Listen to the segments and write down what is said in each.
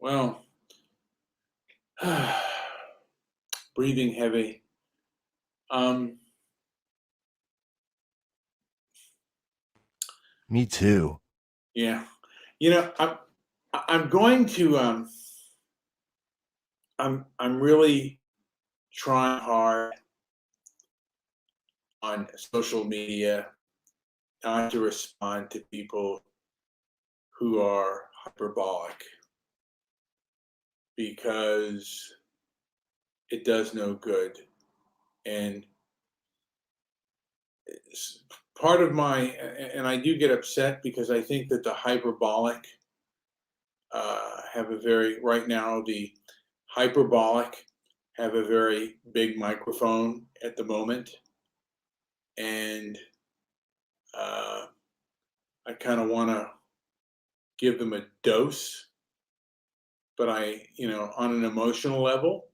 Well, breathing heavy. Um, Me too. yeah. I'm going to I'm really trying hard on social media not to respond to people who are hyperbolic because it does no good. And part of and I do get upset because I think that the hyperbolic have a very, right now, the hyperbolic have a very big microphone at the moment. And I kind of want to give them a dose, but on an emotional level,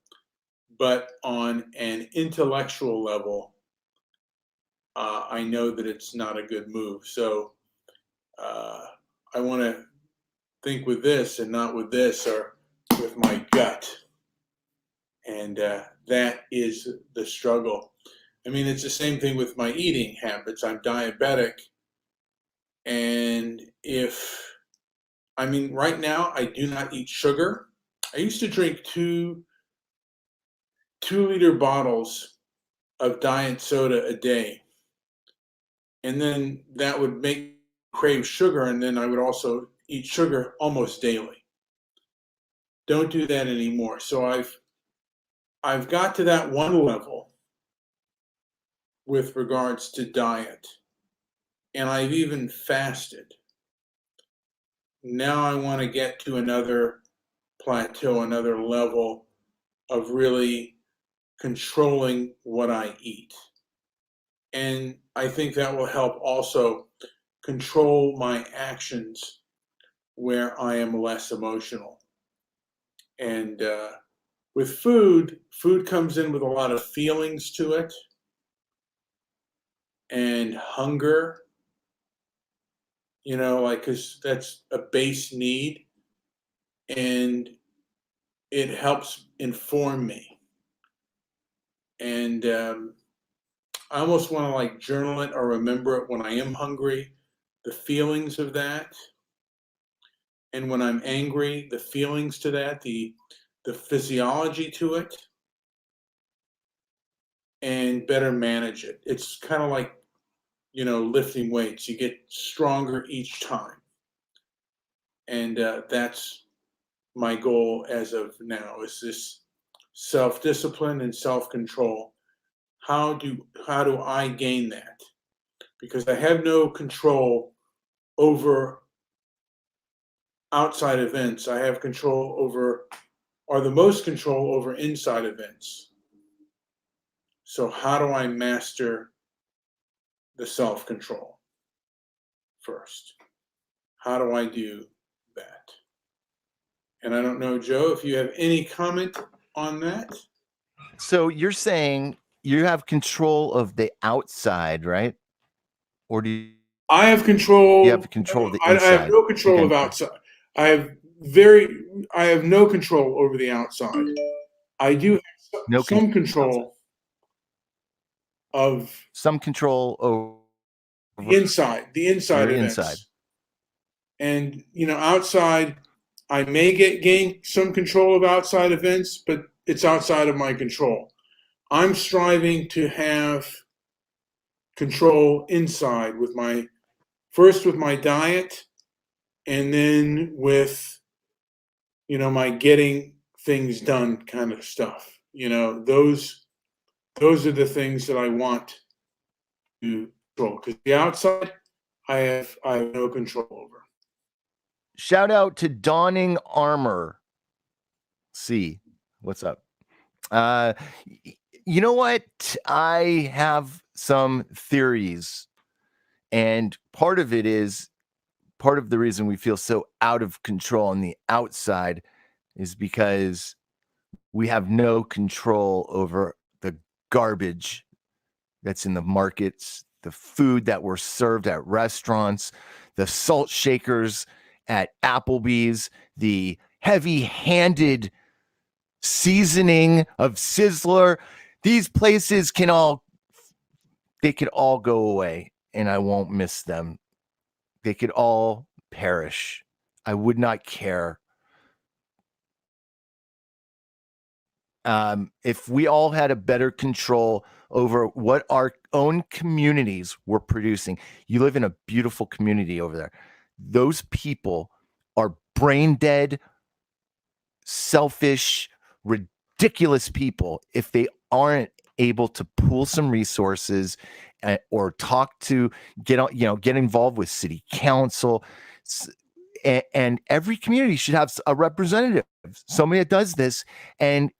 but on an intellectual level, I know that it's not a good move. So I want to think with this and not with this, or with my gut. And that is the struggle. I mean, it's the same thing with my eating habits. I'm diabetic. And right now I do not eat sugar. I used to drink 2 liter bottles of diet soda a day. And then that would make me crave sugar. And then I would also eat sugar almost daily. Don't do that anymore. So I've got to that one level with regards to diet. And I've even fasted. Now I want to get to another plateau, another level of really controlling what I eat. And I think that will help also control my actions where I am less emotional. And with food comes in with a lot of feelings to it, and hunger, because that's a base need, and it helps inform me. And I almost want to journal it or remember it when I am hungry, the feelings of that. And when I'm angry, the feelings to that, the physiology to it, and better manage it. It's kind of like, lifting weights. You get stronger each time. And that's my goal as of now, is this self-discipline and self-control. How do I gain that? Because I have no control over outside events. I have control over, or the most control over, inside events. So how do I master the self-control first? How do I do that? And I don't know, Joe, if you have any comment on that. So you're saying you have control of the outside, right? Or do you I have control. You have control of the I have inside? no control of outside. I have no control over the outside. I do have No some control of some control over the inside your events. inside. And outside, I may gain some control of outside events, but it's outside of my control. I'm striving to have control inside with my diet, and then with my getting things done kind of stuff. Those are the things that I want to control, because the outside I have no control over. Shout out to Dawning Armor. C, what's up? You know what? I have some theories, and part of the reason we feel so out of control on the outside is because we have no control over the garbage that's in the markets, the food that we're served at restaurants, the salt shakers at Applebee's, the heavy-handed seasoning of Sizzler. These places could all go away, and I won't miss them. They could all perish. I would not care. If we all had a better control over what our own communities were producing. You live in a beautiful community over there. Those people are brain dead, selfish, ridiculous people if they aren't able to pool some resources or talk to get involved with city council. And every community should have a representative, somebody that does this. And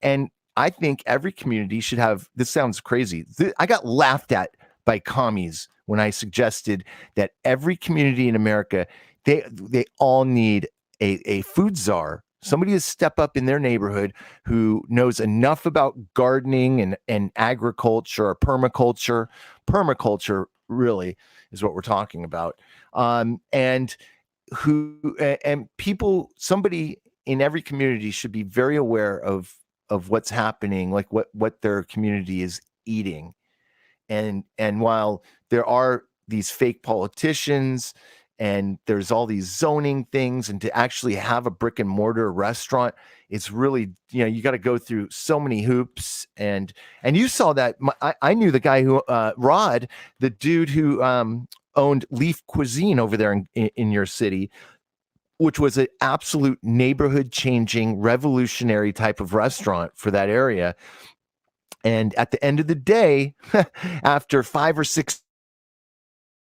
I think every community should have, this sounds crazy. I got laughed at by commies when I suggested that every community in America, they all need a food czar, somebody to step up in their neighborhood who knows enough about gardening and agriculture or permaculture. Permaculture really is what we're talking about. And people, somebody in every community should be very aware of what's happening, like what their community is eating. And while there are these fake politicians and there's all these zoning things, and to actually have a brick and mortar restaurant, it's really, you got to go through so many hoops. And you saw that. I knew the guy who, Rod, the dude who owned Leaf Cuisine over there in your city, which was an absolute neighborhood changing, revolutionary type of restaurant for that area. And at the end of the day, after 5 or 6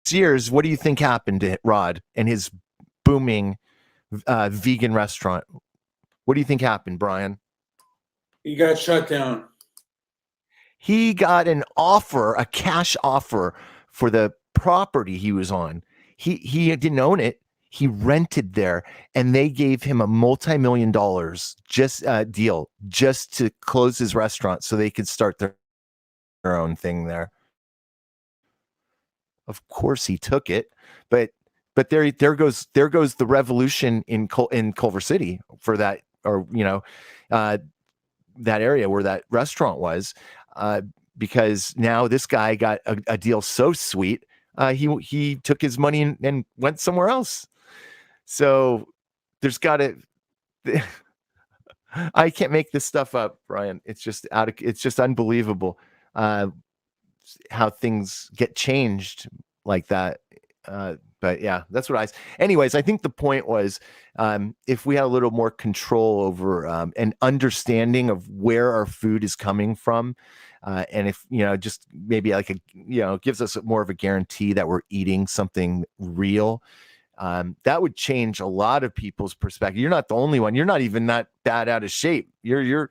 years, what do you think happened to Rod and his booming vegan restaurant? What do you think happened, Brian? He got shut down. He got an offer, a cash offer for the property he was on. He didn't own it. He rented there, and they gave him a multi-million-dollar deal just to close his restaurant so they could start their own thing there. Of course, he took it, but there goes the revolution in Culver City for that, or that area where that restaurant was, because now this guy got a deal so sweet, he took his money and went somewhere else. So there's got to. I can't make this stuff up, Brian. It's just unbelievable how things get changed like that. But yeah, that's what anyways, I think the point was, if we had a little more control over an understanding of where our food is coming from, and if, just maybe like gives us more of a guarantee that we're eating something real, that would change a lot of people's perspective. You're not the only one. You're not even that bad out of shape. You're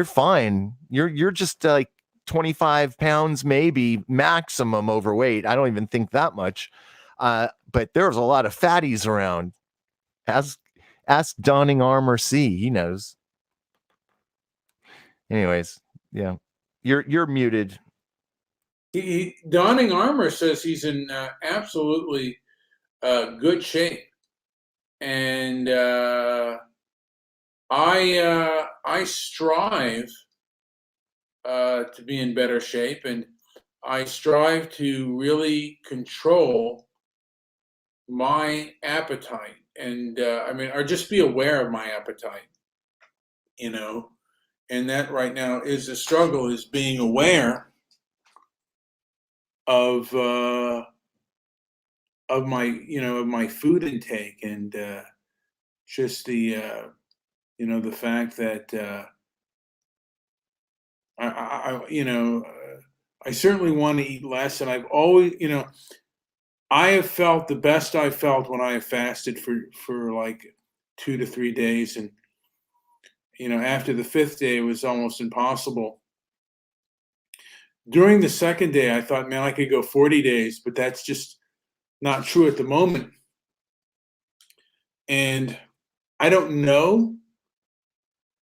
fine. You're just like 25 pounds, maybe maximum overweight. I don't even think that much. But there's a lot of fatties around. Ask Donning Armor C. He knows. Anyways, yeah, you're muted. Donning Armor says he's in absolutely good shape, and I strive to be in better shape, and I strive to really control my appetite, and or just be aware of my appetite, and that right now is the struggle, is being aware of my food intake, and just the the fact that I certainly want to eat less, and I've always, I have felt the best I felt when I have fasted for like 2 to 3 days, and after the 5th day it was almost impossible. During the 2nd day, I thought, man, I could go 40 days, but that's just not true at the moment. And I don't know.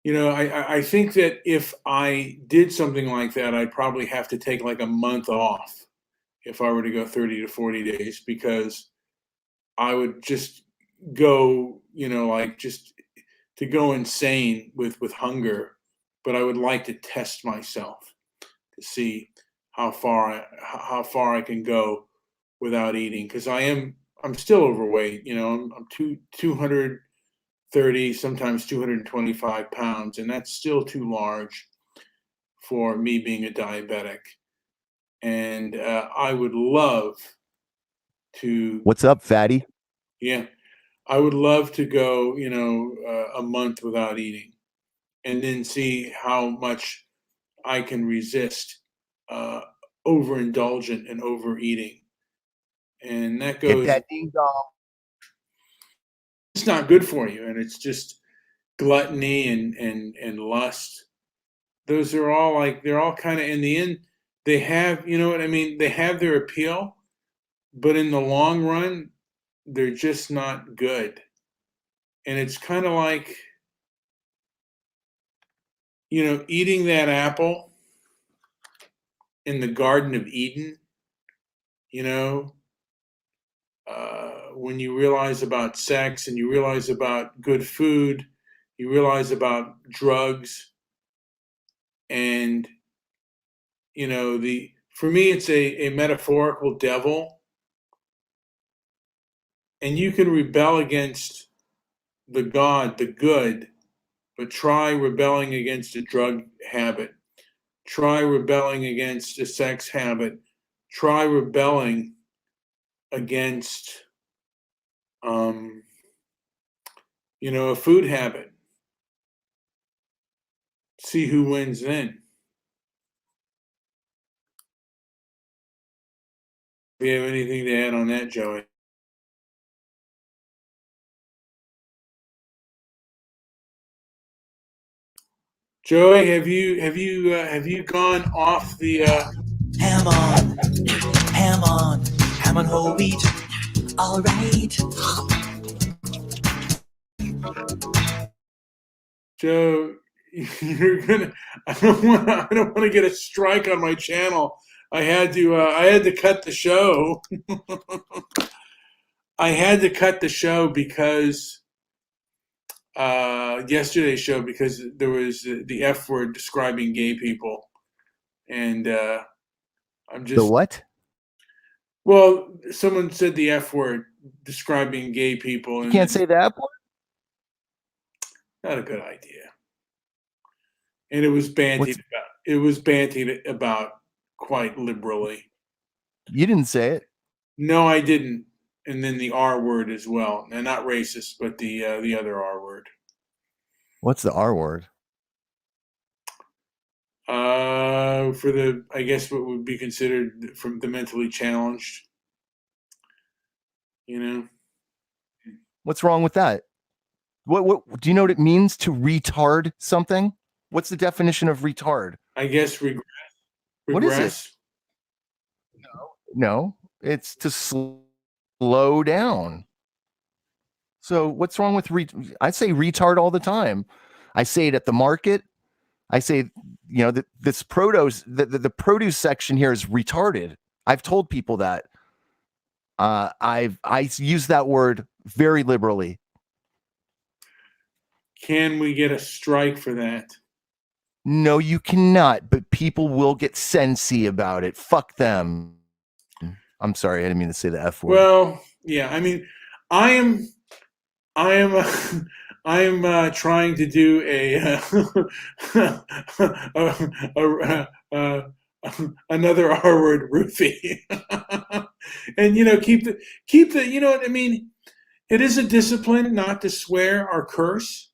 I think that if I did something like that, I'd probably have to take like a month off if I were to go 30 to 40 days, because I would just go, like just to go insane with hunger, but I would like to test myself to see how far I can go without eating, because I'm still overweight. I'm 230, sometimes 225 pounds, and that's still too large for me being a diabetic. And I would love to, What's up, fatty? yeah, I would love to go, a month without eating, and then see how much I can resist uh, overindulgent and overeating. And that Hit goes, that ding dong. it's not good for you, and it's just gluttony and lust. Those are all like, they're all kind of, in the end, they have, you know what I mean? They have their appeal, but in the long run, they're just not good. And it's kind of like, eating that apple in the Garden of Eden, you know, when you realize about sex and you realize about good food, you realize about drugs, and for me it's a metaphorical devil, and you can rebel against the God, the good, but try rebelling against a drug habit, try rebelling against a sex habit, try rebelling against a food habit. See who wins then. Do you have anything to add on that, Joey? Joey, have you gone off the? Ham on, ham on, ham on whole wheat. All right. Joe, you're gonna. I don't want to get a strike on my channel. I had to cut the show. I had to cut the show because yesterday's show, because there was the F word describing gay people, and I'm The just, what? well, someone said the F word describing gay people, You and can't it's say that word? not a good idea. And it was What's bantied about quite liberally. You didn't say it. No, I didn't. And then the R word as well, and not racist, but the other R word. What's the R word? For I guess what would be considered from the mentally challenged. You know, What's wrong with that? What do you know what it means to retard something? What's the definition of retard? I guess What is it? regress. No, it's to slow down. So what's wrong with I say retard all the time. I say it at the market. I say, that this produce, the produce section here is retarded. I've told people that. I use that word very liberally. Can we get a strike for that? No, you cannot, but people will get sensy about it. Fuck them. I'm sorry, I didn't mean to say the F word. Well, yeah. I mean, I am. I am. I am trying to do another R word roofie, and keep the. You know what I mean? It is a discipline not to swear or curse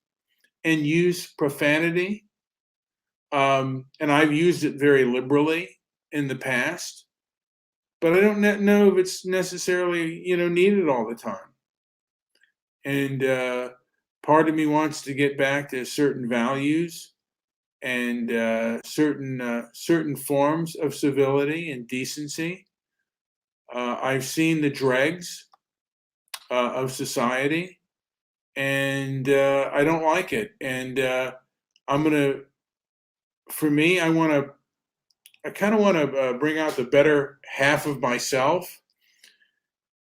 and use profanity. And I've used it very liberally in the past, but I don't know if it's necessarily needed all the time. And part of me wants to get back to certain values and certain forms of civility and decency. I've seen the dregs of society, and I don't like it. And I'm gonna, for me, I kind of want to bring out the better half of myself,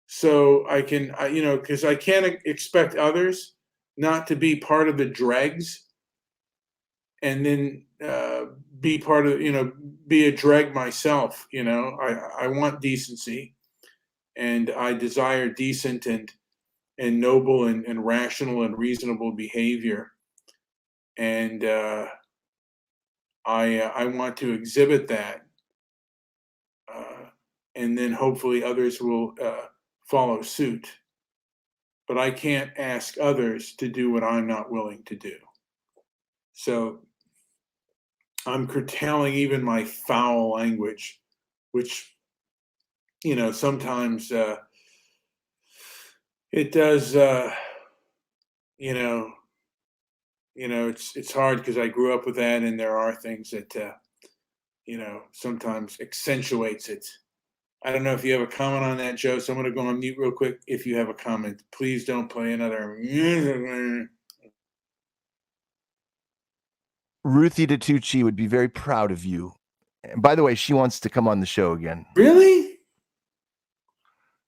so I can, because I can't expect others not to be part of the dregs, and then be part of, be a dreg myself. I want decency, and I desire decent and noble and rational and reasonable behavior, and I want to exhibit that, uh, and then hopefully others will follow suit. But I can't ask others to do what I'm not willing to do. So I'm curtailing even my foul language, which sometimes it does. You know, it's hard because I grew up with that, and there are things that sometimes accentuates it. I don't know if you have a comment on that, Joe. So I'm going to go on mute real quick. If you have a comment, please don't play another. Ruthie DeTucci would be very proud of you. And by the way, she wants to come on the show again. Really?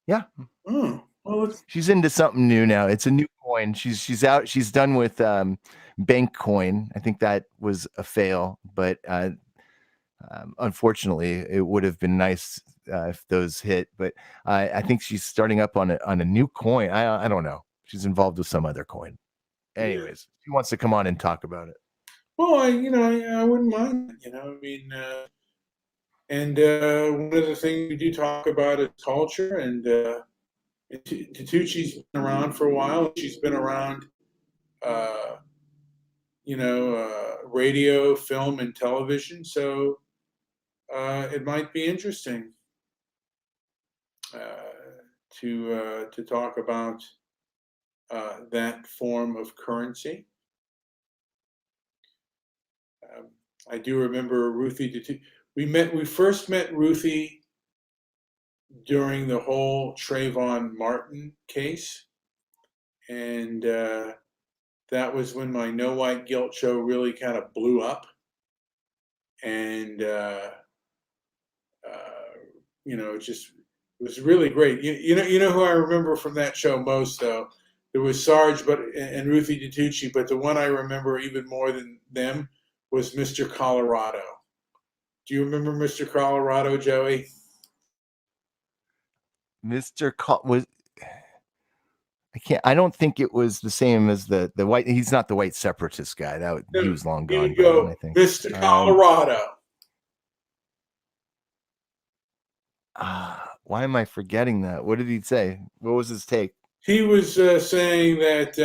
Yeah. Oh, well, she's into something new now. It's a new coin. She's out. She's done with bank coin. I think that was a fail, but unfortunately, it would have been nice if those hit. But I think she's starting up on a new coin. I don't know. She's involved with some other coin. Anyways, she wants to come on and talk about it. well, I wouldn't mind. I mean, and one of the things we do talk about is culture, and Tatucci's been around for a while. She's been around, uh, radio, film, and television. So it might be interesting to talk about that form of currency. I do remember Ruthie. We first met Ruthie during the whole Trayvon Martin case, and that was when my No White Guilt show really kind of blew up, and it was really great. You know who I remember from that show most, though. There was Sarge, and Ruthie DeTucci, but the one I remember even more than them was Mr. Colorado. Do you remember Mr. Colorado, Joey? I don't think it was the same as the white. He's not the white separatist guy. He was long You gone. would go, I think Mr. Colorado. Why am I forgetting that? What did he say? What was his take? He was saying that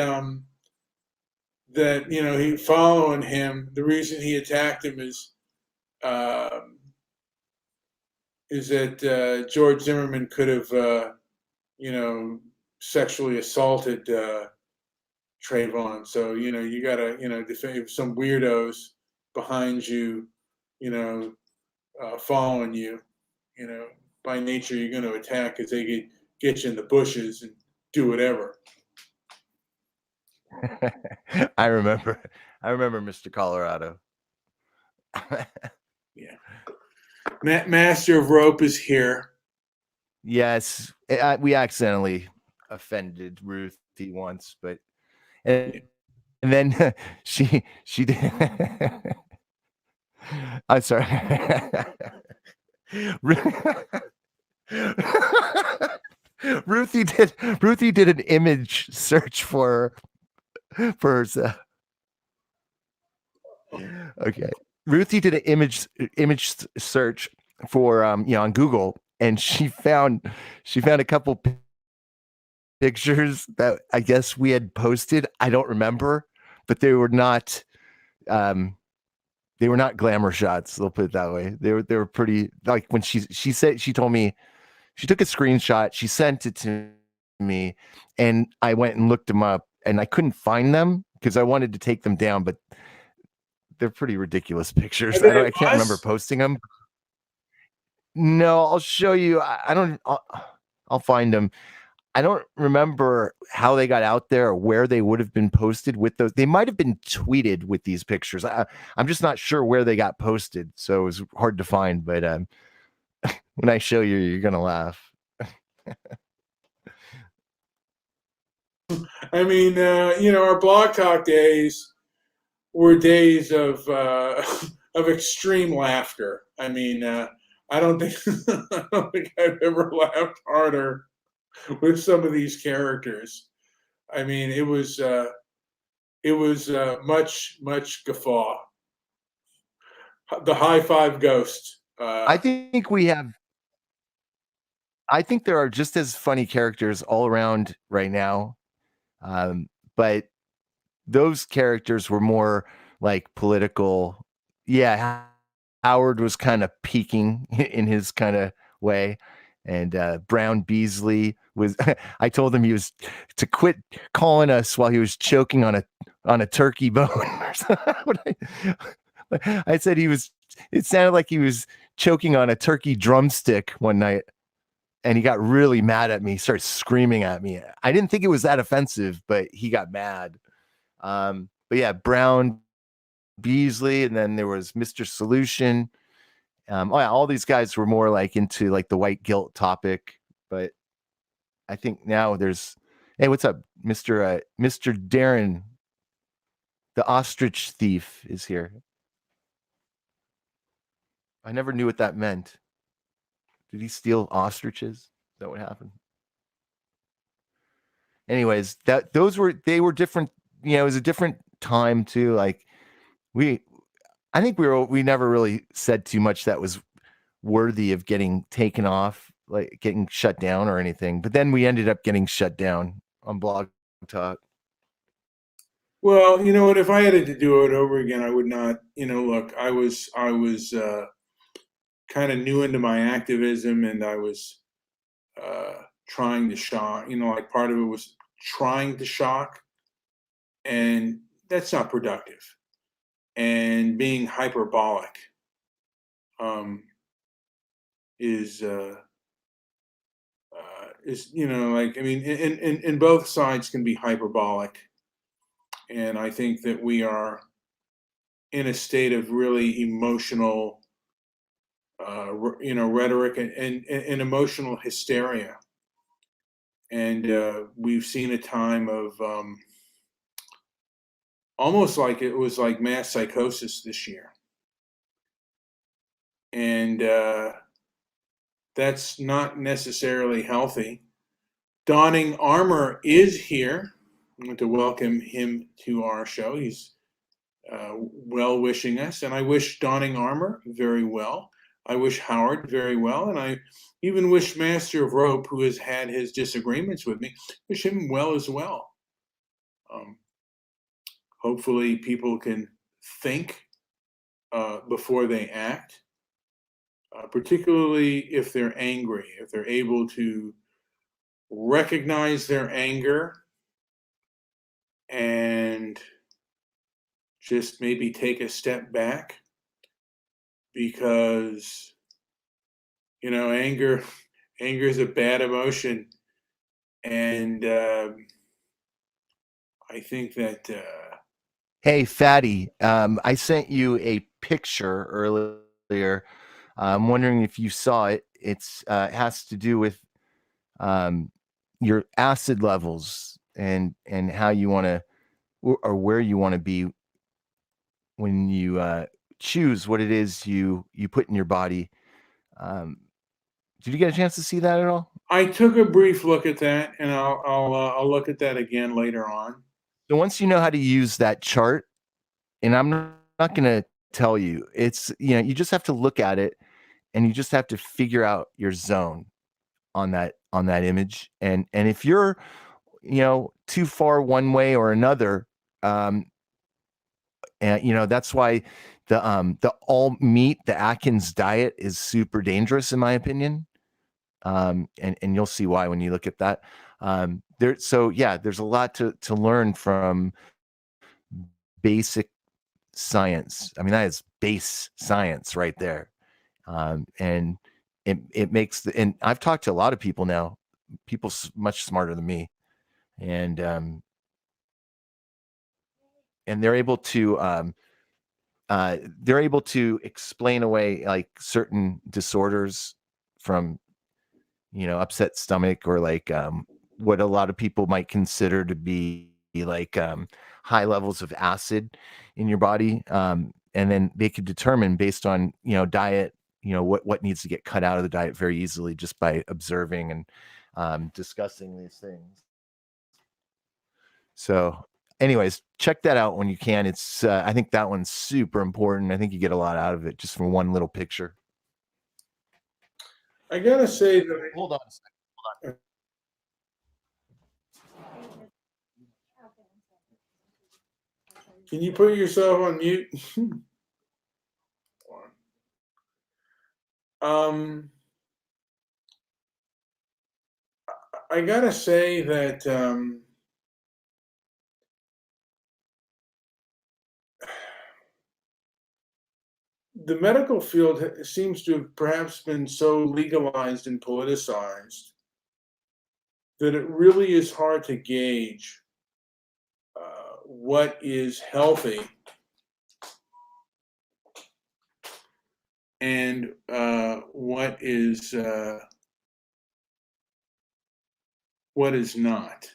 he following him. The reason he attacked him is that George Zimmerman could have sexually assaulted Trayvon. So you gotta defend some weirdos behind you, following you. By nature you're going to attack because they get you in the bushes and do whatever. I remember Mr. Colorado. Yeah. Master of Rope is here. Yes, we accidentally offended Ruthie once, but and then she did. I'm sorry. Ruthie did an image search for herself. Okay. Ruthie did an image search for on Google, and she found a couple pictures that I guess we had posted. I don't remember, but they were not glamour shots. They'll put it that way. They were pretty, like when she told me she took a screenshot, she sent it to me, and I went and looked them up, and I couldn't find them because I wanted to take them down, but they're pretty ridiculous pictures. I can't remember posting them. No, I'll show you. I'll find them. I don't remember how they got out there or where they would have been posted with those. They might have been tweeted with these pictures. I'm just not sure where they got posted, so it was hard to find. But when I show you, you're gonna laugh. I mean, our Blog Talk days were days of of extreme laughter. I mean, I don't think I don't think I've ever laughed harder with some of these characters. I mean, it was much guffaw. The high five ghost. I think we have. I think there are just as funny characters all around right now, but those characters were more like political. Yeah, Howard was kind of peaking in his kind of way, and Brown Beasley was. I told him he was to quit calling us while he was choking on a turkey bone. I said he was. It sounded like he was choking on a turkey drumstick one night, and he got really mad at me. He started screaming at me. I didn't think it was that offensive, but he got mad. But yeah, Brown, Beasley, and then there was Mr. Solution. Oh yeah, all these guys were more like into like the white guilt topic, but I think now there's, hey, what's up, Mr. Darren, the ostrich thief is here. I never knew what that meant. Did he steal ostriches? Is that what happened? Anyways, they were different. It was a different time too. Like I think we never really said too much that was worthy of getting taken off, like getting shut down or anything. But then we ended up getting shut down on Blog Talk. Well, you know what? If I had to do it over again, I would not. Look, I was kind of new into my activism, and I was trying to shock. Like part of it was trying to shock, and that's not productive. And being hyperbolic is like, I mean, in both sides can be hyperbolic, and I think that we are in a state of really emotional rhetoric and emotional hysteria, and we've seen a time of almost like it was like mass psychosis this year, and that's not necessarily healthy. Donning Armour is here. I want to welcome him to our show. He's well wishing us, and I wish Donning Armour very well. I wish Howard very well, and I even wish Master of Rope, who has had his disagreements with me, wish him well as well. Hopefully, people can think before they act, particularly if they're angry, if they're able to recognize their anger and just maybe take a step back, because anger is a bad emotion, and I think that Hey, Fatty, I sent you a picture earlier. I'm wondering if you saw it. It has to do with your acid levels and how you want to, or where you want to be when you choose what it is you put in your body. Did you get a chance to see that at all? I took a brief look at that, and I'll look at that again later on. So once you know how to use that chart, and I'm not going to tell you, it's, you just have to look at it, and you just have to figure out your zone on that image. And if you're, too far one way or another, and that's why the all meat, the Atkins diet is super dangerous in my opinion. And you'll see why when you look at that. There's a lot to learn from basic science. I mean, that is base science right there. And it makes and I've talked to a lot of people now, people much smarter than me, and they're able to explain away like certain disorders from upset stomach, or like what a lot of people might consider to be like high levels of acid in your body, and then they could determine based on diet, what needs to get cut out of the diet very easily just by observing and discussing these things. So, anyways, check that out when you can. It's I think that one's super important. I think you get a lot out of it just from one little picture. I gotta say that. Hold on a second. Can you put yourself on mute? I gotta say that the medical field seems to have perhaps been so legalized and politicized that it really is hard to gauge what is healthy and what is not.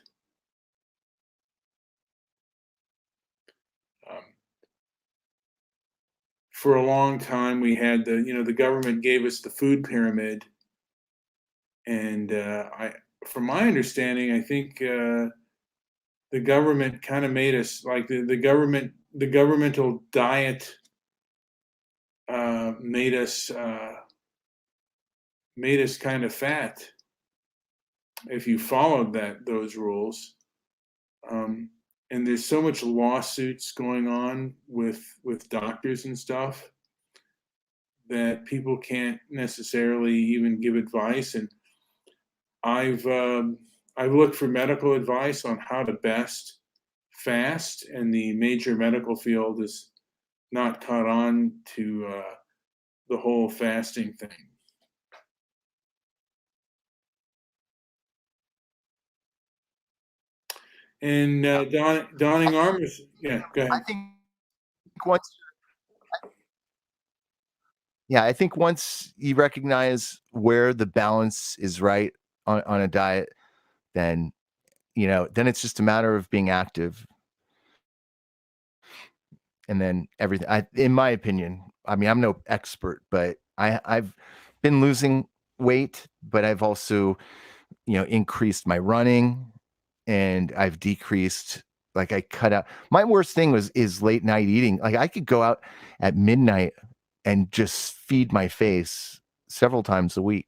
For a long time, we had the government gave us the food pyramid, and from my understanding, I think the government kind of made us like the governmental diet made us kind of fat if you followed those rules. And there's so much lawsuits going on with doctors and stuff that people can't necessarily even give advice. And I've looked for medical advice on how to best fast, and the major medical field is not caught on to the whole fasting thing. And donning armors, yeah, go ahead. I think once you recognize where the balance is right on a diet, then then it's just a matter of being active, and then everything. In my opinion, I mean, I'm no expert, but I've been losing weight, but I've also increased my running, and I've decreased. Like I cut out. My worst thing is late night eating. Like I could go out at midnight and just feed my face several times a week,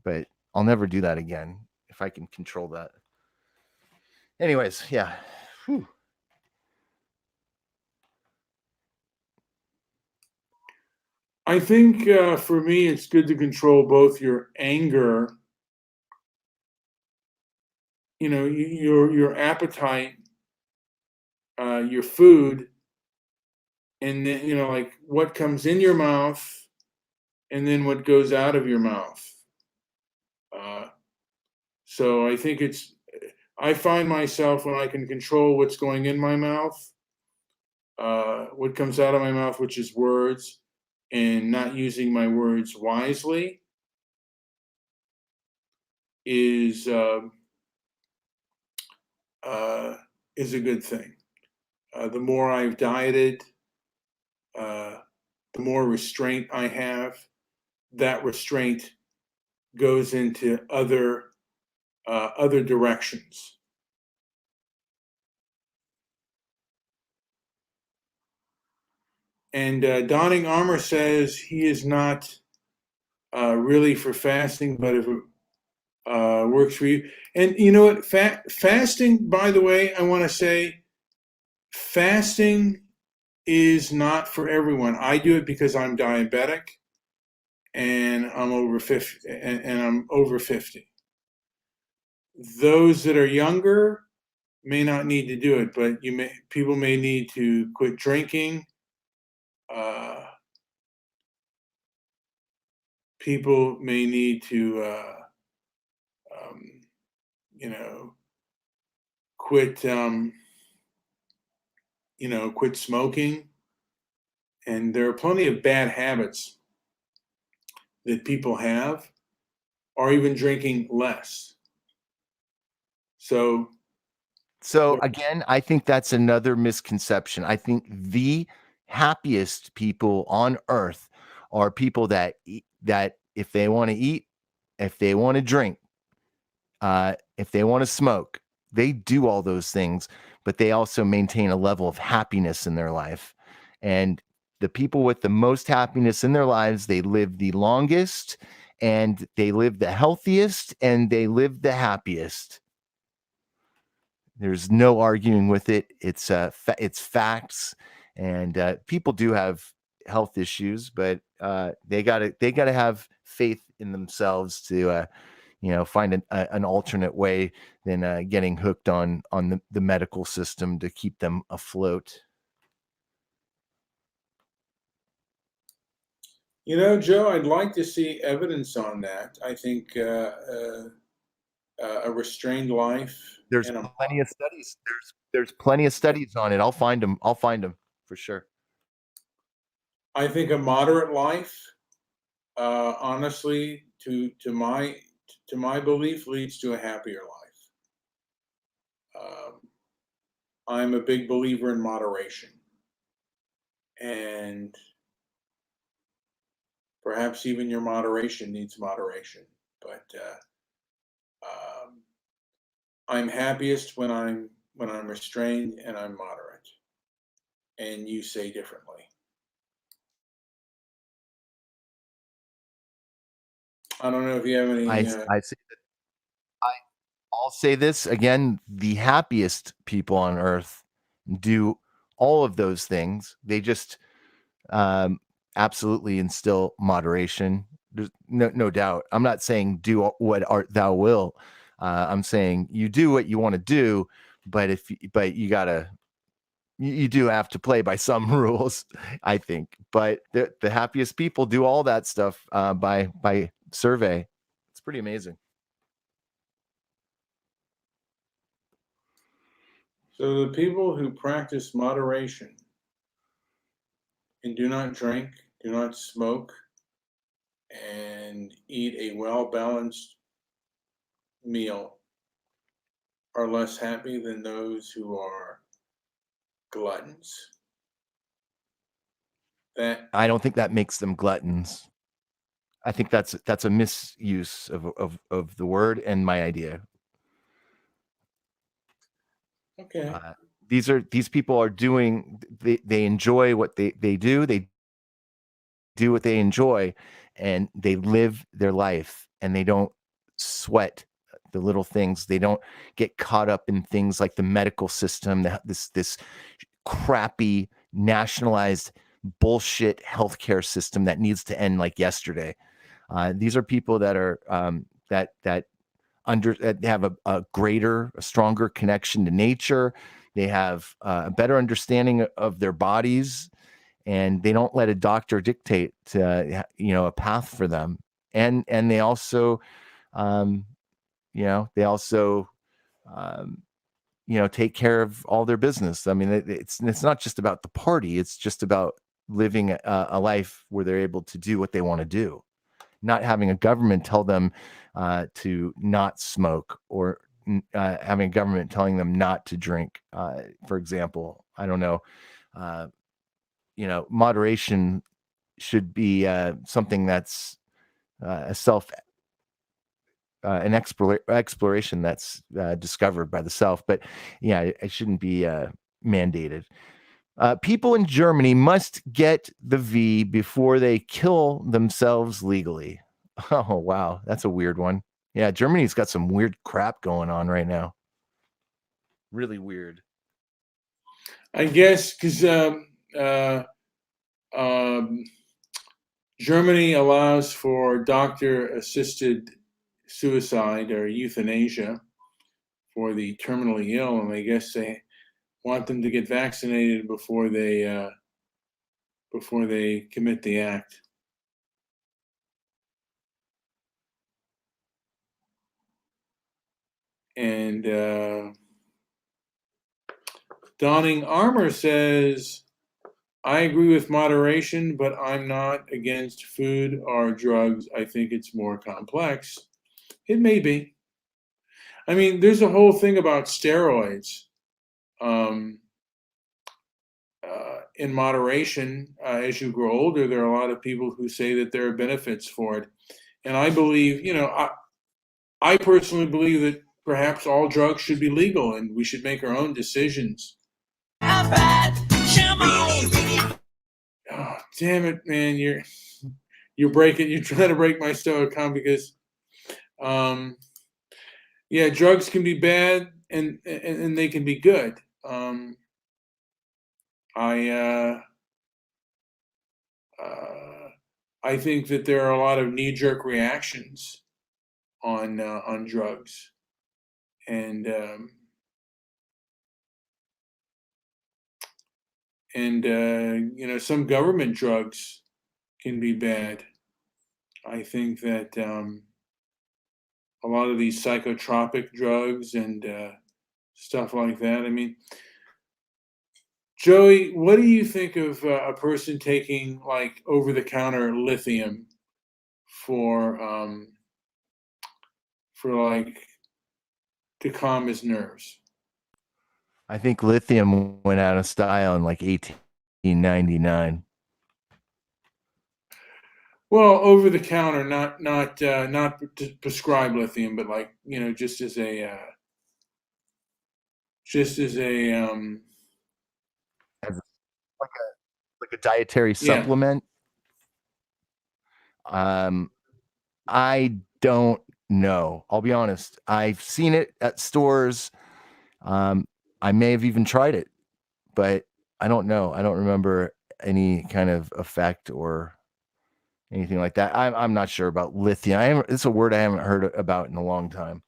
but I'll never do that again if I can control that. Anyways, yeah. Whew. I think for me, it's good to control both your anger, your appetite, your food, and then like what comes in your mouth, and then what goes out of your mouth. So I think I find myself when I can control what's going in my mouth, what comes out of my mouth, which is words, and not using my words wisely is a good thing. The more I've dieted, the more restraint I have. That restraint goes into other directions. And donning armor says he is not really for fasting, but if it works for you. And you know what? Fasting, by the way, I want to say, fasting is not for everyone. I do it because I'm diabetic, and I'm over 50. And I'm over 50. Those that are younger may not need to do it, but people may need to quit drinking. People may need to, quit, quit smoking. And there are plenty of bad habits that people have, or even drinking less. So So again, I think that's another misconception. I think the happiest people on earth are people that that if they want to eat, if they want to drink, if they want to smoke, they do all those things, but they also maintain a level of happiness in their life. And the people with the most happiness in their lives, they live the longest, and they live the healthiest, and they live the happiest. There's no arguing with it. It's facts, and people do have health issues, but they gotta have faith in themselves to find an alternate way than getting hooked on the medical system to keep them afloat. Joe, I'd like to see evidence on that. I think a restrained life There's and a plenty of studies. There's plenty of studies on it. I'll find them. I'll find them for sure. I think a moderate life, honestly, to my belief, leads to a happier life. I'm a big believer in moderation, and perhaps even your moderation needs moderation. But I'm happiest when I'm restrained and I'm moderate. And you say differently. I don't know if you have any. I say I'll say this again: the happiest people on earth do all of those things. They just um, absolutely instill moderation. There's no doubt. I'm not saying do what art thou will. I'm saying you do what you want to do, but but you do have to play by some rules, I think. But the happiest people do all that stuff by survey. It's pretty amazing. So the people who practice moderation and do not drink, do not smoke, and eat a well balanced meal are less happy than those who are gluttons. That I don't think that makes them gluttons. I think that's a misuse of the word and my idea. okay. Uh, these people are doing they enjoy what they do. They do what they enjoy, and they live their life, and they don't sweat the little things. They don't get caught up in things like the medical system, this crappy nationalized bullshit healthcare system that needs to end like yesterday. These are people that are that they have a greater, a stronger connection to nature. They have a better understanding of their bodies, and they don't let a doctor dictate a path for them. And they also um, they also take care of all their business. I mean, it's not just about the party. It's just about living a life where they're able to do what they want to do, not having a government tell them to not smoke, or having a government telling them not to drink. For example, I don't know. Uh, Moderation should be something that's a self an exploration that's discovered by the self. But yeah, it shouldn't be mandated. People in Germany must get the V before they kill themselves legally. Oh, wow. That's a weird one. Yeah, Germany's got some weird crap going on right now. Really weird. I guess because um, Germany allows for doctor assisted suicide or euthanasia for the terminally ill, and I guess they want them to get vaccinated before they commit the act. And Donning Armor says, I agree with moderation, but I'm not against food or drugs. I think it's more complex. It may be. I mean, there's a whole thing about steroids. Um, in moderation, as you grow older, there are a lot of people who say that there are benefits for it. And I believe, I personally believe that perhaps all drugs should be legal and we should make our own decisions. How bad? Come on. Oh, damn it, man! You're trying to break my Stoic Calm because, um, yeah, drugs can be bad and they can be good. I uh, I think that there are a lot of knee-jerk reactions on drugs, and some government drugs can be bad. I think that a lot of these psychotropic drugs and stuff like that. I mean, Joey, what do you think of a person taking like over-the-counter lithium for like to calm his nerves? I think lithium went out of style in like 1899. Well, over the counter, not prescribed lithium, but like just as a As like a dietary yeah. supplement. I don't know. I'll be honest. I've seen it at stores. I may have even tried it, but I don't know. I don't remember any kind of effect or anything like that. I'm not sure about lithium. It's a word I haven't heard about in a long time.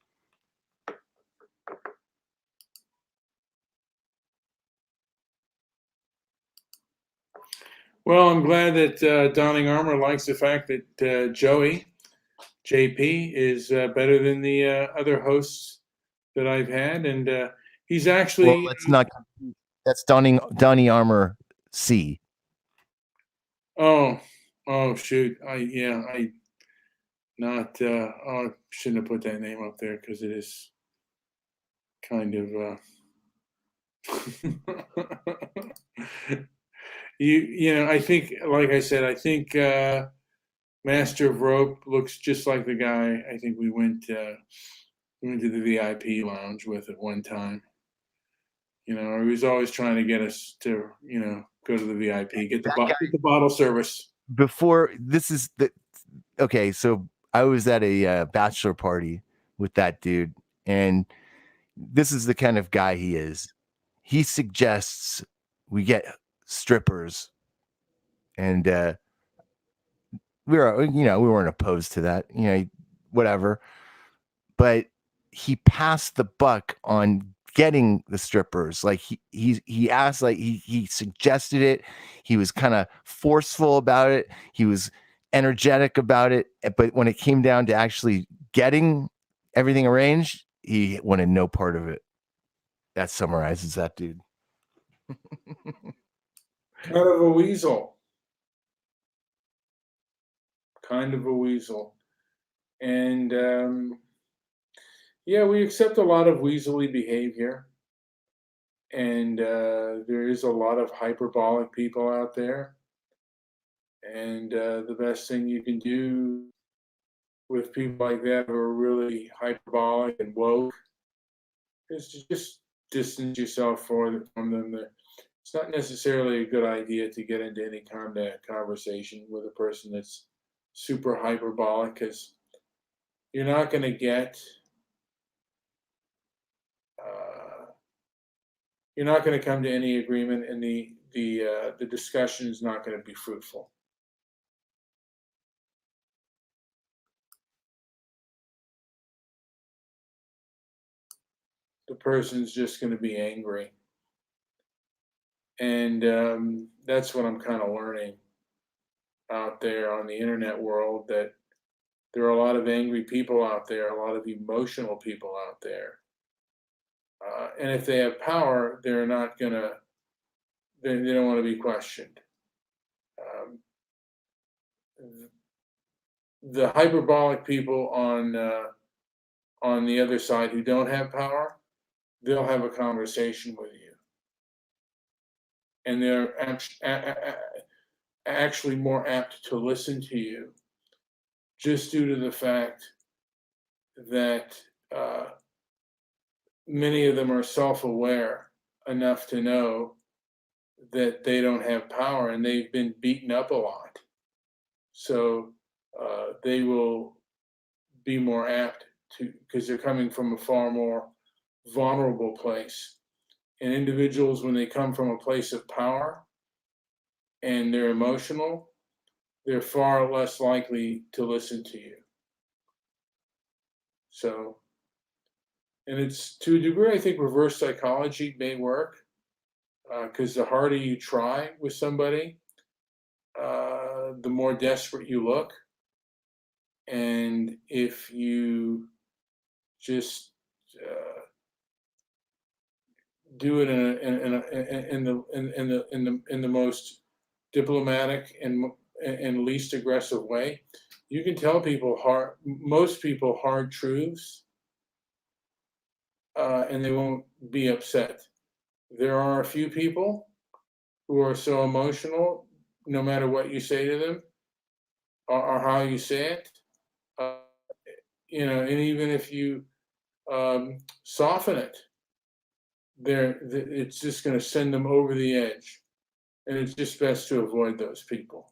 Well, I'm glad that Donning Armour likes the fact that Joey JP is better than the other hosts that I've had, and he's Well, actually let's not. That's Donny Armor C. oh shoot I not I shouldn't have put that name up there because it is kind of I think, like I said, I think Master of Rope looks just like the guy I think we went to the VIP lounge with at one time. He was always trying to get us to, go to the VIP, get That guy, get the bottle service. before this is the okay. So I was at a bachelor party with that dude, and this is the kind of guy he is. He suggests we get strippers, and we weren't opposed to that, whatever. But he passed the buck on getting the strippers. Like he asked, like he suggested it. He was kind of forceful about it. He was energetic about it. But when it came down to actually getting everything arranged, he wanted no part of it. That summarizes that dude. Kind of a weasel. Kind of a weasel. And yeah, we accept a lot of weaselly behavior. And there is a lot of hyperbolic people out there. And the best thing you can do with people like that who are really hyperbolic and woke is to just distance yourself from them. It's not necessarily a good idea to get into any kind of conversation with a person that's super hyperbolic because you're not going to get you're not going to come to any agreement, and the discussion is not going to be fruitful. The person's just going to be angry, and that's what I'm kind of learning out there on the internet world, that there are a lot of angry people out there, a lot of emotional people out there, and if they have power, they're not gonna they don't want to be questioned. Um, the hyperbolic people on the other side who don't have power, they'll have a conversation with you. And they're actually more apt to listen to you just due to the fact that many of them are self-aware enough to know that they don't have power and they've been beaten up a lot. So they will be more apt to, because they're coming from a far more vulnerable place. And individuals, when they come from a place of power and they're emotional, they're far less likely to listen to you. So, and it's to a degree, I think reverse psychology may work, because the harder you try with somebody, the more desperate you look. And if you just do it in the most diplomatic and least aggressive way, you can tell people most people hard truths, and they won't be upset. There are a few people who are so emotional, no matter what you say to them or how you say it, and even if you soften it, it's just going to send them over the edge, and it's just best to avoid those people.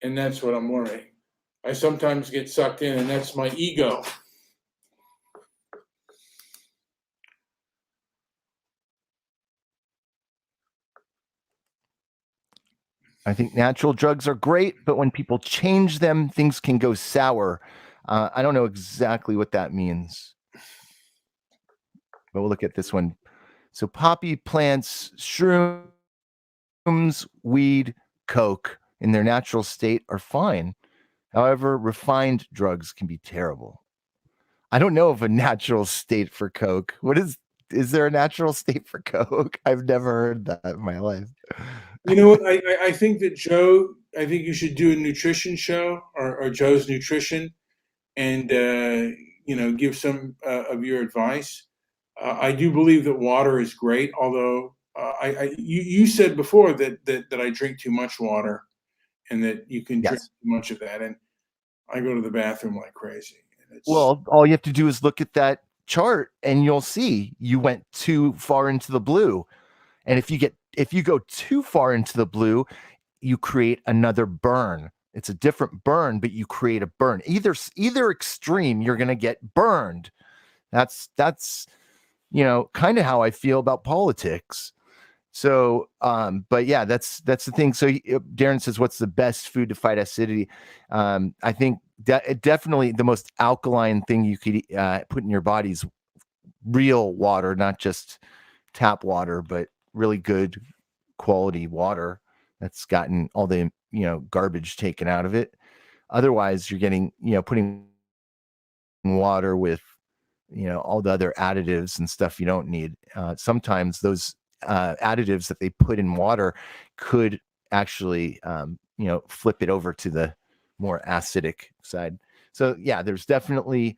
And that's what I'm learning. I sometimes get sucked in, and that's my ego. I think natural drugs are great, but when people change them, things can go sour. I don't know exactly what that means, but we'll look at this one. So poppy plants, shrooms, weed, coke in their natural state are fine. However, refined drugs can be terrible. I don't know of a natural state for coke. Is there a natural state for coke? I've never heard that in my life. You know what? I think that Joe, I think you should do a nutrition show or Joe's Nutrition and, give some of your advice. I do believe that water is great, although you said before that I drink too much water and that you can drink Yes. too much of that. And I go to the bathroom like crazy. And Well, all you have to do is look at that chart and you'll see you went too far into the blue. And if you go too far into the blue, you create another burn. It's a different burn, but you create a burn. Either extreme, you're going to get burned. That's kind of how I feel about politics. So, but yeah, that's the thing. So Darren says, what's the best food to fight acidity? I think definitely the most alkaline thing you could put in your body is real water, not just tap water, but really good quality water that's gotten all the garbage taken out of it. Otherwise, you're getting putting water with all the other additives and stuff you don't need. Sometimes those additives that they put in water could actually flip it over to the more acidic side. So yeah, there's definitely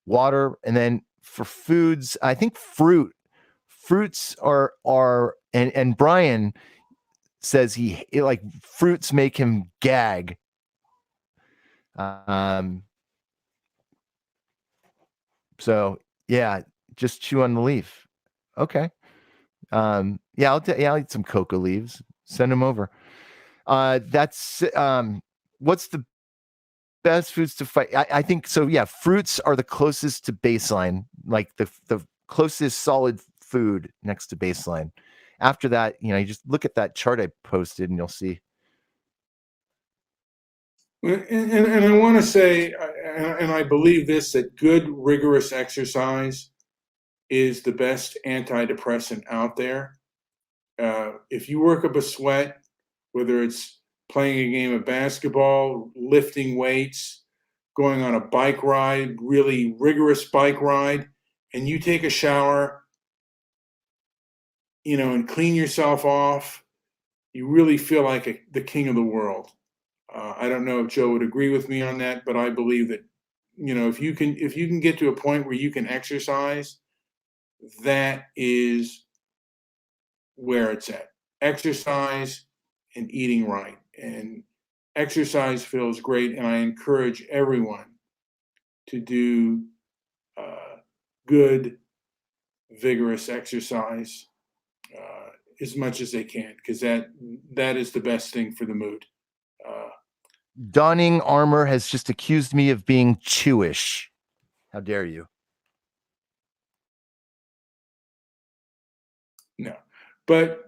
water. And then for foods, I think fruits are and Brian says he like fruits make him gag. So yeah, just chew on the leaf. Okay. Yeah, I'll eat some coca leaves. Send them over. That's what's the best foods to fight? I think so. Yeah, fruits are the closest to baseline, like the closest solid food next to baseline. After that, you just look at that chart I posted and you'll see. And I want to say, and I believe this, that good, rigorous exercise is the best antidepressant out there. If you work up a sweat, whether it's playing a game of basketball, lifting weights, going on a bike ride, really rigorous bike ride, and you take a shower, and clean yourself off, you really feel like the king of the world. I don't know if Joe would agree with me on that, but I believe that if you can get to a point where you can exercise, that is where it's at. Exercise and eating right. And exercise feels great. And I encourage everyone to do good, vigorous exercise as much as they can, because that is the best thing for the mood. Donning armor has just accused me of being Jewish. How dare you? No, but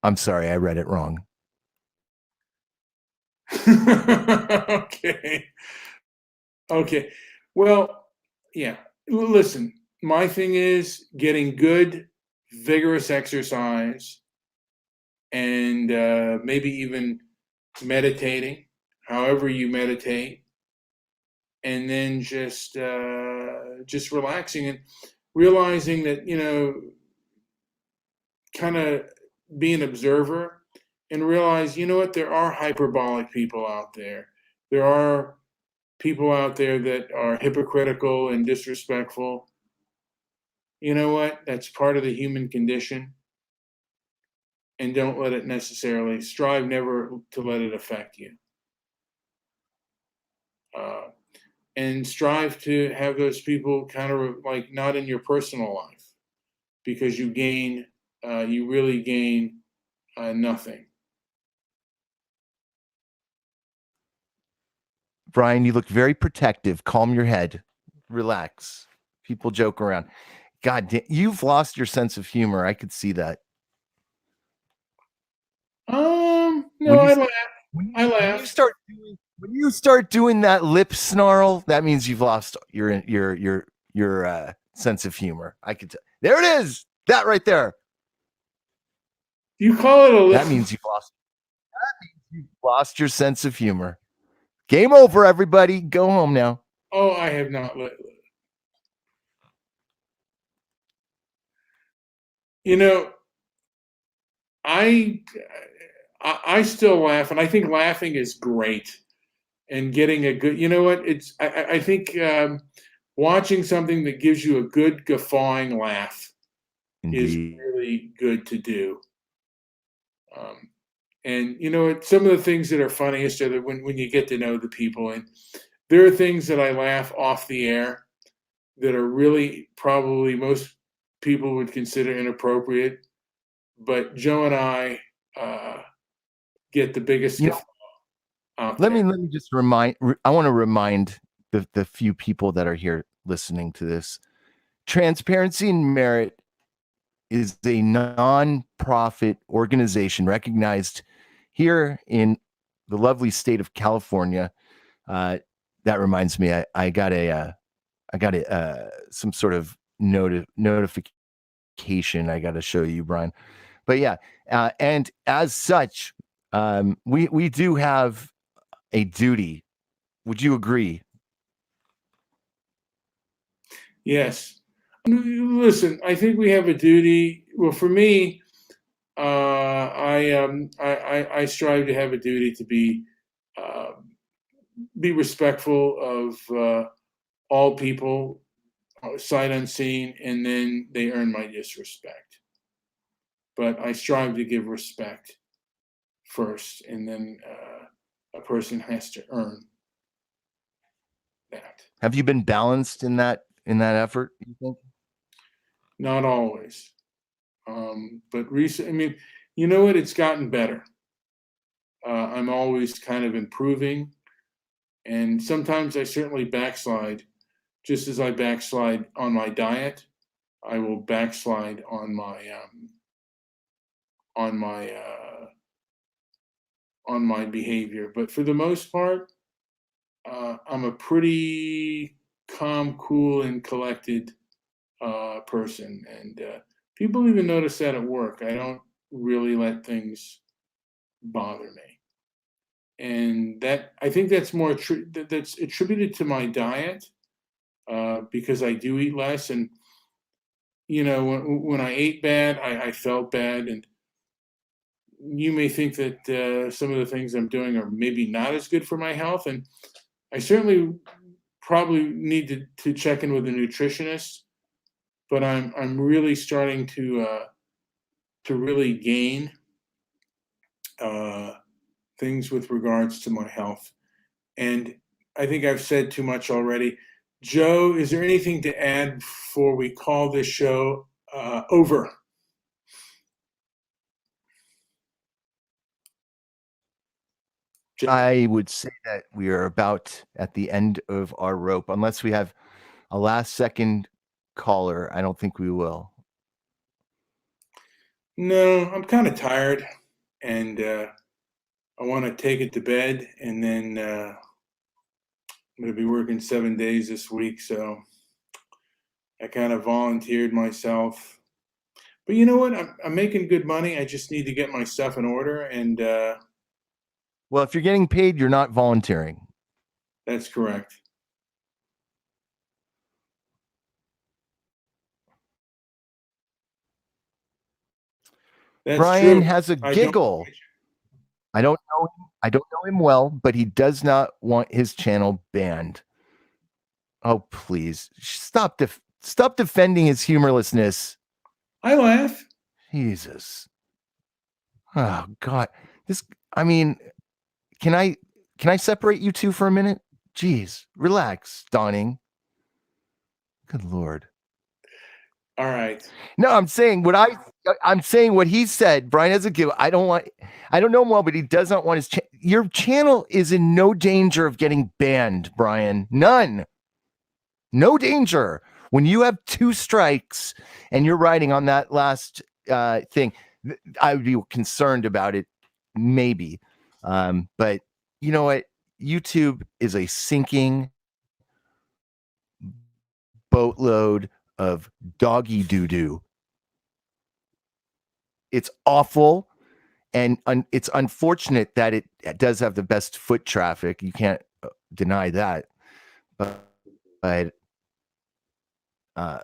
I'm sorry, I read it wrong. Okay. Well, yeah. Listen, my thing is getting good, vigorous exercise, and maybe even meditating, however you meditate, and then just relaxing and realizing that, kind of be an observer and realize, what, there are hyperbolic people out there. There are people out there that are hypocritical and disrespectful. You know what? That's part of the human condition. And don't let it necessarily, strive never to let it affect you. And strive to have those people kind of like not in your personal life, because you really gain nothing. Brian, you look very protective. Calm your head. Relax. People joke around. God damn, you've lost your sense of humor. I could see that. No, When I you, laugh. I laugh. when you start doing that lip snarl, that means you've lost your sense of humor. I could tell. There it is. That right there. You call it a lip. That means you've lost your sense of humor. Game over, everybody. Go home now. Oh, I have not let. I still laugh, and I think laughing is great, and getting a good. You know what? I think watching something that gives you a good guffawing laugh is Indeed. really good to do. And some of the things that are funniest are that when you get to know the people, and there are things that I laugh off the air that are really probably most people would consider inappropriate, but Joe and I get the biggest guffaw out Let there. me just I want to remind the few people that are here listening to this. Transparency and Merit is a non-profit organization recognized here in the lovely state of California. That reminds me, I got some sort of notification I got to show you, Brian. But yeah, and as such, we do have a duty. Would you agree? Yes. Listen, I think we have a duty. Well, for me, I strive to have a duty to be respectful of all people, sight unseen, and then they earn my disrespect. But I strive to give respect first, and then a person has to earn that. Have you been balanced in that effort, you think? Not always, but recently. I mean, you know what? It's gotten better. I'm always kind of improving, and sometimes I certainly backslide. Just as I backslide on my diet, I will backslide on my behavior. But for the most part, I'm a pretty calm, cool, and collected person, and people even notice that at work. I don't really let things bother me, and that I think that's that's attributed to my diet, because I do eat less, and when I ate bad, I felt bad, and you may think that some of the things I'm doing are maybe not as good for my health, and I certainly probably need to check in with a nutritionist. But I'm really starting to really gain uh, things with regards to my health. And I think I've said too much already. Joe, is there anything to add before we call this show over? I would say that we are about at the end of our rope, unless we have a last second caller. I don't think we will. No, I'm kind of tired, and I want to take it to bed, and then I'm going to be working 7 days this week, so I kind of volunteered myself. But you know what? I'm making good money. I just need to get my stuff in order, and Well, if you're getting paid, you're not volunteering. that's correct. That's Brian true. has a I don't. giggle. I don't know. I don't know him well, but he does not want his channel banned. Oh, please stop! Stop defending his humorlessness. I laugh. Jesus. Oh God. This. I mean, can I separate you two for a minute? Jeez, relax, Dawning. Good Lord. All right. No, I'm saying what he said. Brian has a giggle. I don't know him well, but he does not want his your channel is in no danger of getting banned, Brian. None. No danger. When you have 2 strikes and you're writing on that last thing, I would be concerned about it, maybe. But you know what? YouTube is a sinking boatload of doggy doo-doo. It's awful, and it's unfortunate that it does have the best foot traffic. You can't deny that. But I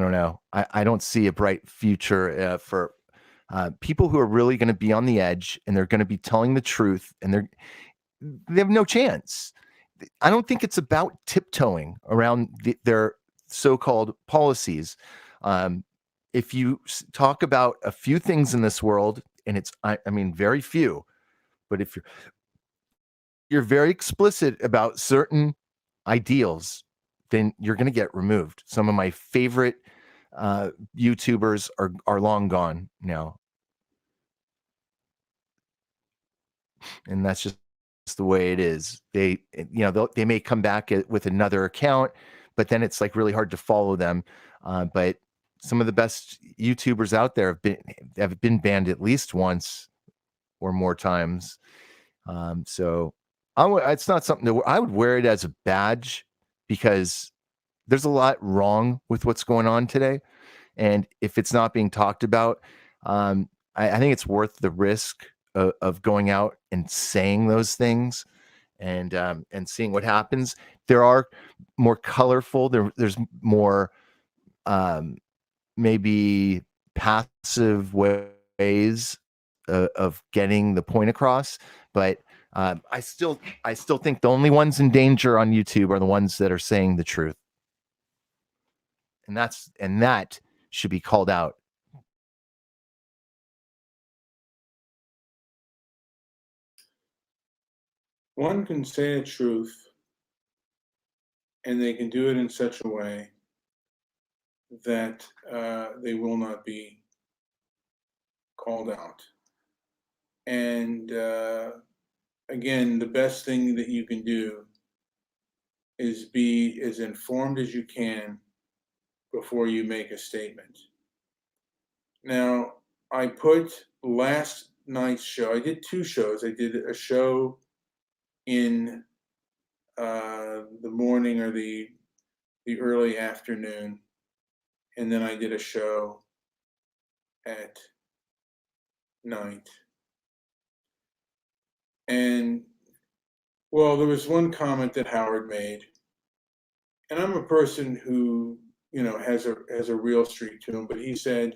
don't know. I don't see a bright future for people who are really going to be on the edge, and they're going to be telling the truth, and they have no chance. I don't think it's about tiptoeing around their so-called policies. If you talk about a few things in this world, and I mean, very few, but if you're very explicit about certain ideals, then you're going to get removed. Some of my favorite YouTubers are long gone now, and that's just the way it is. They may come back with another account, but then it's like really hard to follow them. But some of the best YouTubers out there have been banned at least once or more times. So it's not something that I would wear it as a badge, because there's a lot wrong with what's going on today. And if it's not being talked about, I think it's worth the risk of going out and saying those things and seeing what happens. There are more colorful, there's more maybe passive ways of getting the point across, but I still think the only ones in danger on YouTube are the ones that are saying the truth, and that should be called out. One can say a truth, and they can do it in such a way that they will not be called out. And again, the best thing that you can do is be as informed as you can before you make a statement. Now, I put last night's show, I did 2 shows. I did a show in the morning or the early afternoon, and then I did a show at night. And well, there was one comment that Howard made, and I'm a person who has a real streak to him, but he said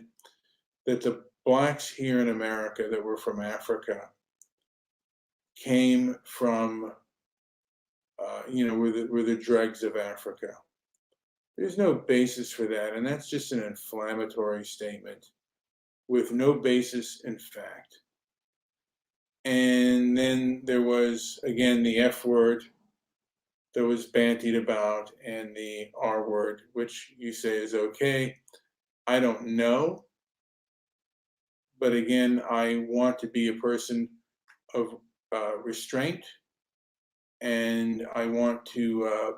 that blacks here in America that were from Africa came from, we're the dregs of Africa. There's no basis for that, and that's just an inflammatory statement with no basis in fact. And then there was, again, the F word that was bantied about, and the R word, which you say is okay. I don't know. But again, I want to be a person of restraint, and I want to,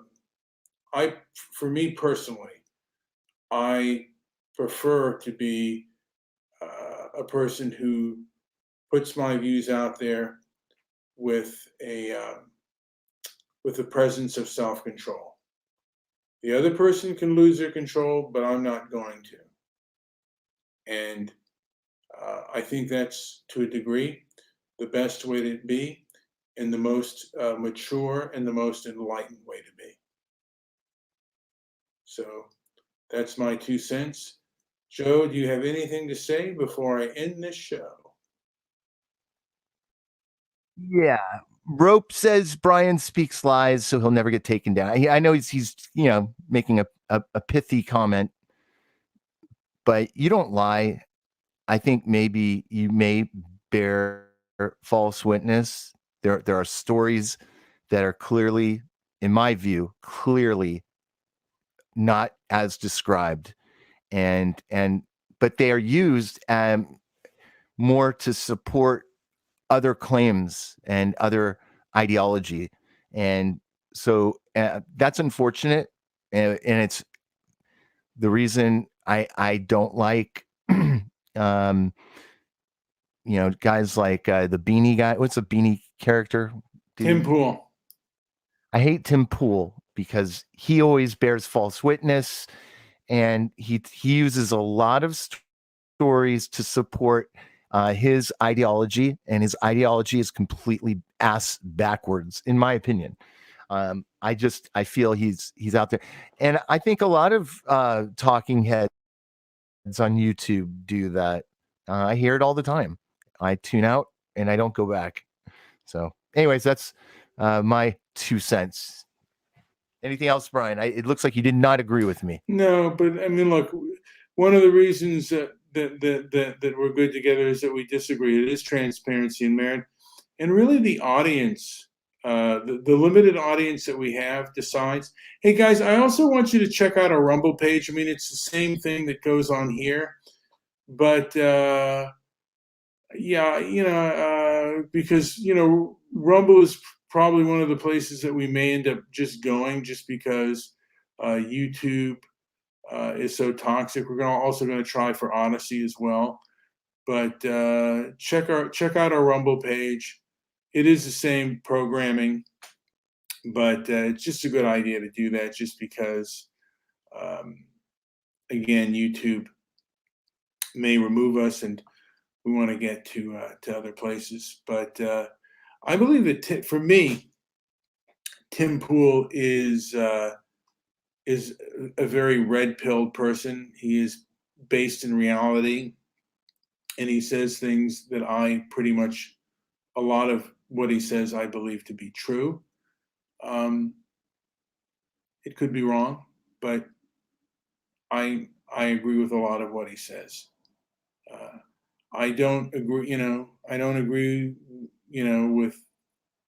for me personally, I prefer to be a person who puts my views out there with the presence of self-control. The other person can lose their control, but I'm not going to. And I think that's, to a degree, the best way to be, and the most mature and the most enlightened way to be. So that's my 2 cents. Joe, do you have anything to say before I end this show? Yeah. Rope says Brian speaks lies, so he'll never get taken down. I know he's making a pithy comment, but you don't lie. I think maybe you may bear false witness. There are stories that are clearly, in my view, clearly not as described, but they are used more to support other claims and other ideology, and so that's unfortunate, and it's the reason I don't like guys like the Beanie guy. What's the Beanie character? Tim Pool. I hate Tim Pool because he always bears false witness, and he uses a lot of stories to support his ideology, and his ideology is completely ass backwards, in my opinion. I feel he's out there, and I think a lot of talking heads on YouTube do that. I hear it all the time. I tune out and I don't go back. So, anyways, that's my 2 cents. Anything else, Brian? It looks like you did not agree with me. No, but I mean, look, one of the reasons that we're good together is that we disagree. It is transparency and merit, and really the audience, the limited audience that we have decides. Hey guys, I also want you to check out our Rumble page. I mean, it's the same thing that goes on here, but because Rumble is probably one of the places that we may end up just going, just because YouTube is so toxic. We're also going to try for Odyssey as well, but check out our Rumble page. It is the same programming, but it's just a good idea to do that, just because again, YouTube may remove us, and we want to get to other places. But I believe that for me, Tim Pool is a very red-pilled person. He is based in reality, and he says things that a lot of what he says I believe to be true. It could be wrong, but I agree with a lot of what he says. I don't agree, with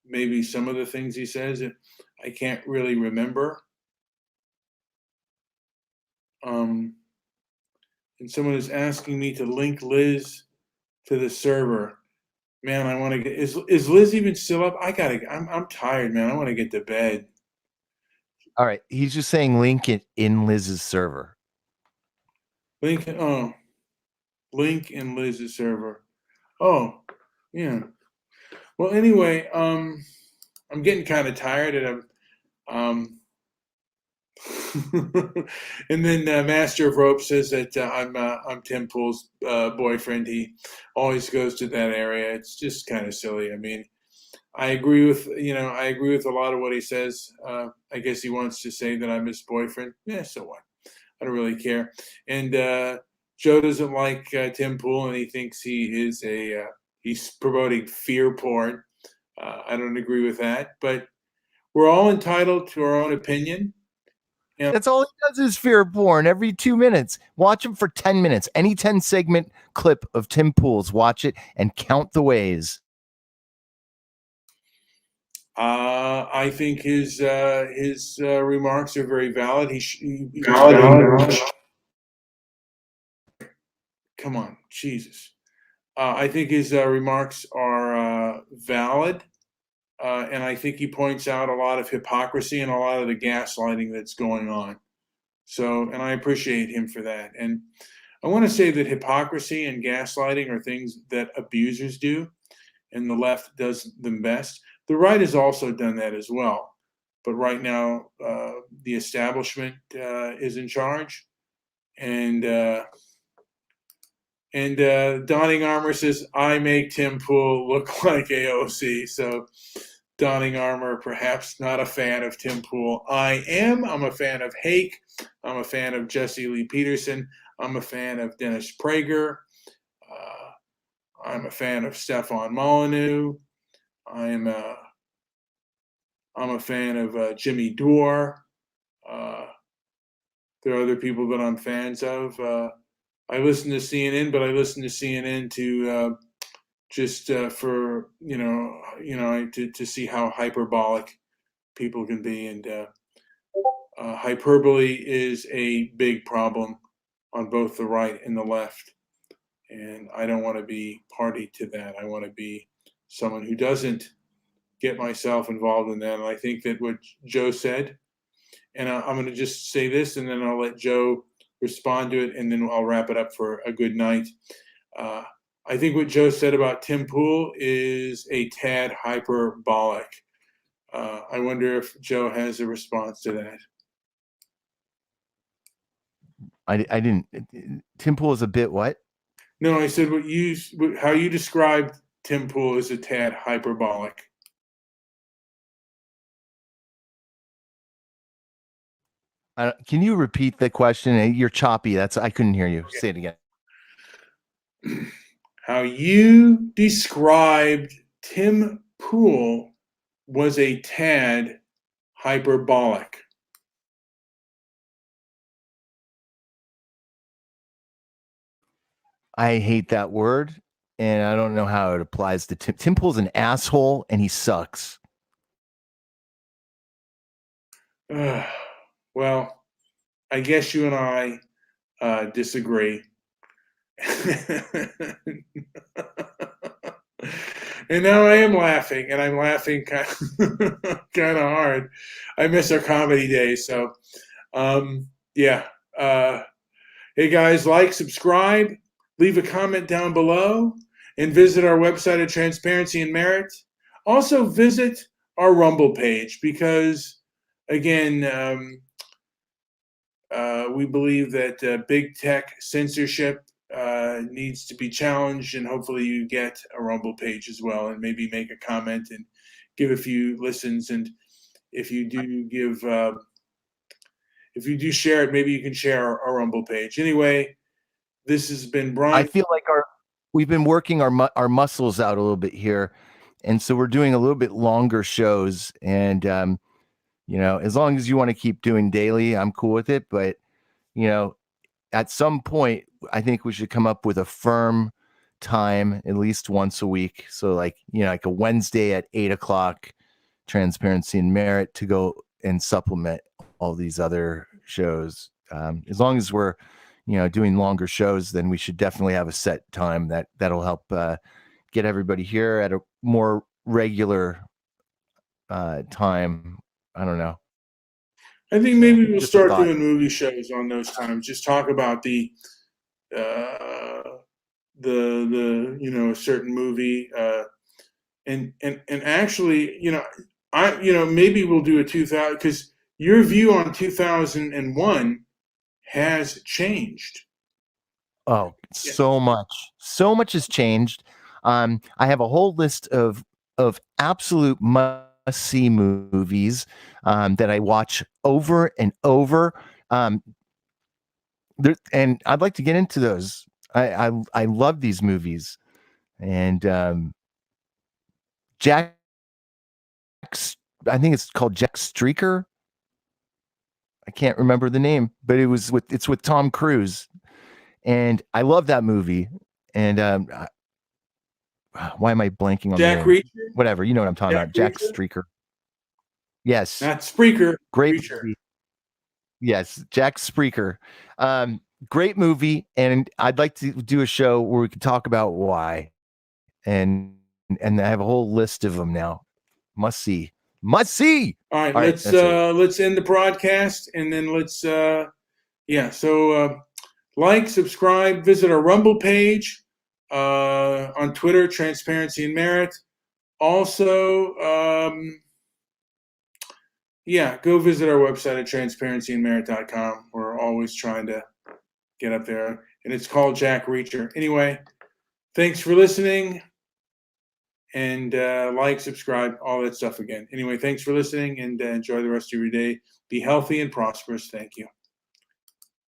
maybe some of the things he says. I can't really remember. And someone is asking me to link Liz to the server. Man, I want to get. Is Liz even still up? I'm tired, man. I want to get to bed. All right, he's just saying link it in Liz's server. Link in Liz's server. Oh, yeah. Well, anyway, I'm getting kind of tired, and and then Master of Rope says that I'm Tim Pool's boyfriend. He always goes to that area. It's just kind of silly. I mean, I agree with a lot of what he says. I guess he wants to say that I'm his boyfriend. Yeah, so what? I don't really care. And Joe doesn't like Tim Pool, and he thinks he is he's promoting fear porn. I don't agree with that, but we're all entitled to our own opinion. That's all he does is fear porn every 2 minutes. Watch him for 10 minutes. Any 10 segment clip of Tim Pool's, watch it and count the ways. I think his remarks are very valid. Come on, Jesus. I think his remarks are valid, and I think he points out a lot of hypocrisy and a lot of the gaslighting that's going on. So, and I appreciate him for that. And I want to say that hypocrisy and gaslighting are things that abusers do, and the left does them best. The right has also done that as well. But right now, the establishment is in charge. And Donning Armour says, I make Tim Pool look like AOC. So Donning Armour, perhaps not a fan of Tim Pool. I am. I'm a fan of Hake. I'm a fan of Jesse Lee Peterson. I'm a fan of Dennis Prager. I'm a fan of Stefan Molyneux. I'm a fan of Jimmy Dore. There are other people that I'm fans of. I listen to CNN, but I listen to CNN to just for to see how hyperbolic people can be, and hyperbole is a big problem on both the right and the left. And I don't want to be party to that. I want to be someone who doesn't get myself involved in that. And I think that what Joe said, and I'm going to just say this, and then I'll let Joe respond to it, and then I'll wrap it up for a good night. I think what Joe said about Tim Pool is a tad hyperbolic. I wonder if Joe has a response to that. I didn't. Tim Pool is a bit what? No, I said how you described Tim Pool is a tad hyperbolic. Can you repeat the question? You're choppy. I couldn't hear you. Okay. Say it again. How you described Tim Pool was a tad hyperbolic. I hate that word, and I don't know how it applies to Tim. Tim Pool's an asshole, and he sucks. Well, I guess you and I disagree. And now I am laughing, and I'm laughing kind of hard. I miss our comedy days. So, yeah. Hey, guys, like, subscribe, leave a comment down below, and visit our website at Transparency and Merit. Also, visit our Rumble page because, again, we believe that big tech censorship needs to be challenged, and hopefully you get a Rumble page as well, and maybe make a comment and give a few listens. And if you do share it, maybe you can share our Rumble page. Anyway, this has been Brian. I feel like we've been working our muscles out a little bit here, and so we're doing a little bit longer shows. And as long as you want to keep doing daily, I'm cool with it. But at some point, I think we should come up with a firm time at least once a week. So like a Wednesday at 8:00, Transparency and Merit, to go and supplement all these other shows. As long as we're doing longer shows, then we should definitely have a set time that'll help get everybody here at a more regular time. I don't know. I think maybe we'll start doing movie shows on those times. Just talk about the a certain movie, and actually, maybe we'll do a 2000, because your view on 2001 has changed. Oh, yeah. So much has changed. I have a whole list of absolute must-see movies that I watch over and over. And I'd like to get into those. I love these movies, and Jack, I think it's called Jack Streaker. I can't remember the name, but it's with Tom Cruise, and I love that movie. And why am I blanking on Jack the name? Reacher? Whatever, you know what I'm talking about. Jack Reacher? Streaker. Yes, Not Spreaker. great Reacher. movie. Yes, Jack Spreaker. Great movie, and I'd like to do a show where we can talk about why. And I have a whole list of them now. Must see. All right, That's it. let's end the broadcast, and then let's So like, subscribe, visit our Rumble page, on Twitter, Transparency and Merit. Also, go visit our website at transparencyandmerit.com. We're always trying to get up there, and it's called Jack Reacher. Anyway, thanks for listening, and like, subscribe, all that stuff again. Anyway, thanks for listening, and enjoy the rest of your day. Be healthy and prosperous. Thank you.